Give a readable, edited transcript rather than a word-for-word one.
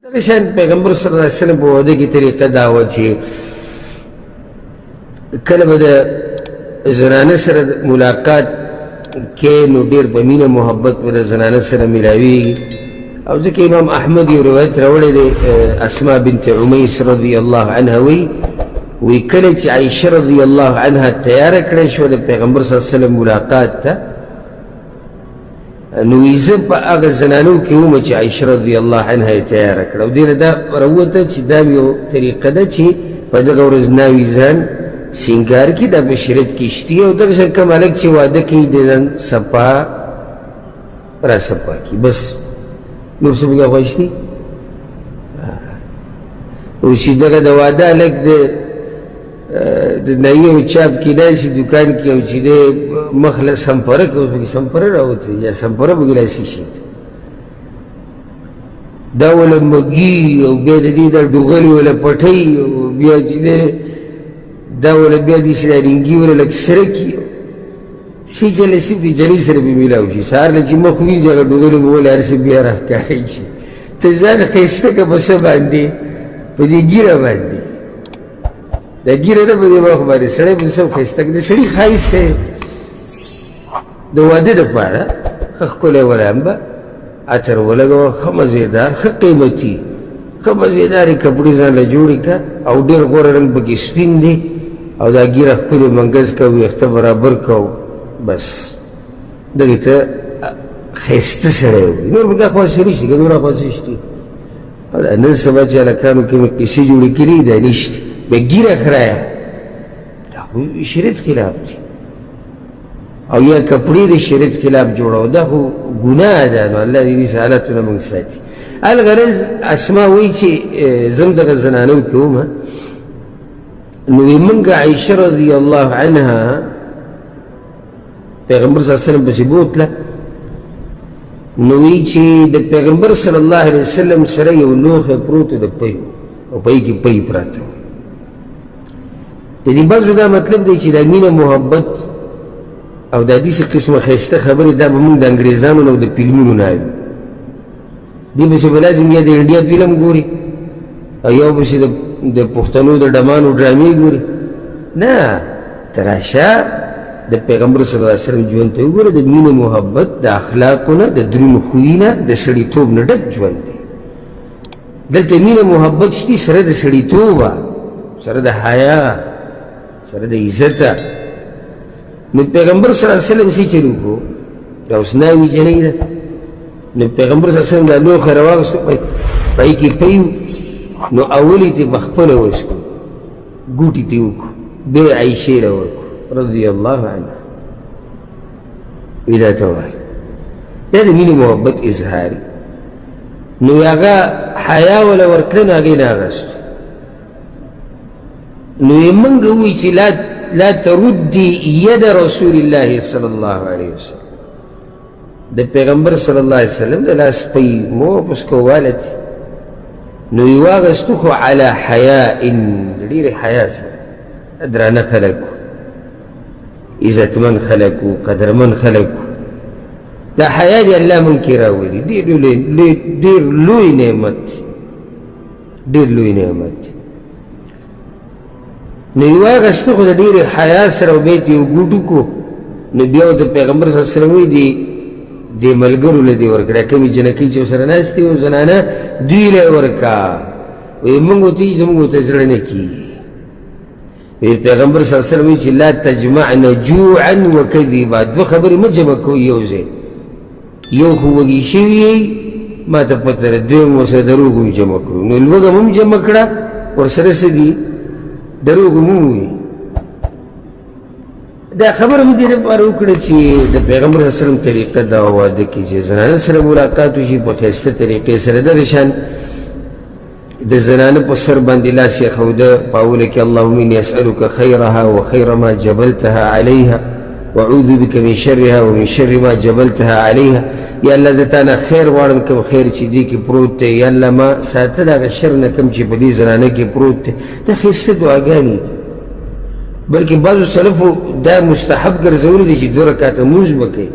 دغه شان پیغمبر صلی الله علیه وسلم په واده کې طریقه دا وه چې کله به د زنانه سره ملاقات کې نو ډېر په مینه محبت به د زنانه سره میلاویږي او ځکه امام احمد یو روایت راوړی دی اسما بنت عمیس رضی الله عنها وی کله چې عایشه رضی الله عنها تیاره کړی شوه د پیغمبر صلی الله علیه وسلم ملاقات ته نو وی زه په هغه زنانو کې وم چې عایشه رضی الله عنها یې تیاره کړه او دې نه دا راووته چې دا یو طریقه ده چې په دغه ورځ ناوي ځان سینګار کړي دا په شریعت کې شته او دغه شان کوم هلک چې واده کوي د ځان صفا را صفا کړي بس نور څه بګه خوښ دي او چې دغه د واده هلک د نایي او چاپ کې داسې دوکان کې او چې د مخ له سمپره کې اوس پکې سمپره راوتې یا سمپره به ګلاسي شي دا وله مږي او بیا د دې دا ډوغلې وله پټۍ او بیا چې دا وله بیا داسې دا رینګي وله لږ سره کي شي چې نصیب د جنۍ سره به میلاو شي سهار له چې مخ ووینځي هغه ډوغلې به ولې هر څه بیا راښکاره شي ته ځان ښایسته که په څه باندې په دې ږیره باندې دا ګیره نه په دې مخ باندې سړی به سم ښایسته کړي د سړي ښایست د واده دپاره ښه ښکلی ولامبه عطر ولګوه ښه مزېدار ښه قیمتي ښه مزېدارې کپړې ځان له جوړې کړه او ډېر غوره رنګ پکې سپین دی او دا ګیره ښکلې منګز کړه ویښته برابر کړه بس دغې ته ښایسته سړی وي نور به دا خواصې نشته که نور خواصې شته نن سبا چې هلکانو کې مې قیسې جوړې کړي دا نشته بگیره خرایا دا خو شریعت خلاف دی او یا کپړې د شریعت خلاف جوړو دا خو ګناه ده نو الله دې دې حالتونه موږ ساتي الغرض اسما وایي چې زم دغه زنانو کې وم نو موږ عایشه رضی الله عنها پیغمبر صلی الله علیه وسلم پسې بوتله نو وایي چې د پیغمبر صلی الله علیه وسلم سره یو لوښی پروت د پۍ او پۍ کې پۍ پراته د دې بعضو دا مطلب دی چې د مینه محبت او د داسې قسمه ښایسته خبرې دا به موږ د انګریزانو نه او د فلمونو نه اورو دې پسې به لازم یا د انډیا فلم ګوري او یو پسې د پښتنو د ډمانو ډرامې ګوري نه ته راشه د پیغمبر صلی الله علیه وسلم ژوند ته وګوره د مینه محبت د اخلاقو نه د درونو خویي نه د سړیتوب نه ډک ژوند دی دلته مینه محبت شتي سره د سړیتوبه سره د حیا سره د عزته نو پیغمبر صلی الله علیه وسلم څه چلو کو دا اوس ناوي جنۍ ده نو پیغمبر صلی الله علیه وسلم دا لوښی راواغېستو پای کې پۍ نو اول یې ترې پخپله وڅښو ګوټې ترې وکړو بیا عایشې راورکړو رضی الله عنها وي دا ته وایي دا د مینې محبت اظهاري نو هغه حیا وله ورتله نو هغې نه اغېستو نو یې موږ ووایي چې لا تردي ید رسول الله صلی الله علیه وسلم د پیغمبر صلی الله علیه وسلم د لاس پۍ مو پس کووالتې نو یې واغېستو خو علی حیاء د ډېرې حیا سره درانه خلک وو عزتمن خلک وو قدرمن خلک وو دا حیا دی الله موږ کې راولي ډېر لوی نعمت دی ډېر لوی نعمت دی نو یې واغېستو خو د ډېرې حیا سره او بیا یې یو ګوټ وکړو نو بیا ورته پیغمبر صلی الله علیه وسلم وایي دې ملګرو له دې ورکړه کومې جنکۍ چې ورسره ناستې وو زنانه دوی له یې ورکړه وایي موږ ورته وایي زموږ ورته زړه نه کېږي وایي پیغمبر صلی الله علیه وسلم وایي چې لا تجمعن جوعا وکذبا دوه خبرې مه جمع کوئ یو ځای یو خو وږي شوي یئ ما ته پته ده دویم ورسره دروغ هم جمع کړو نو لوږه هم جمع کړه ورسره څه دي دروغ هم ووایي دا خبره مې دې لپاره وکړه چې د پیغمبر صلی الله علیه وسلم طریقه دا واده کې چې زنانه سره ملاقات وشي په ښایسته طریقې سره دغه شان د زنانه په سر باندې لاس یې ښوده په اوله کې اللهم اني اسألک خیرها وخیر ما جبلتها علیها واعوذ بك من شرها ومن شر ما جبلتها عليها یا الله زه تا نه خیر غواړم کوم خیر چې دې کې پروت دی یا الله ما ساته د هغه شر نه کوم چې په دې زنانه کې پروت دی دا ښایسته دعاګانې دي بلکې بعضو سلفو دا مستحب ګرځولي دي چې 2 رکعته لمونځ به کوي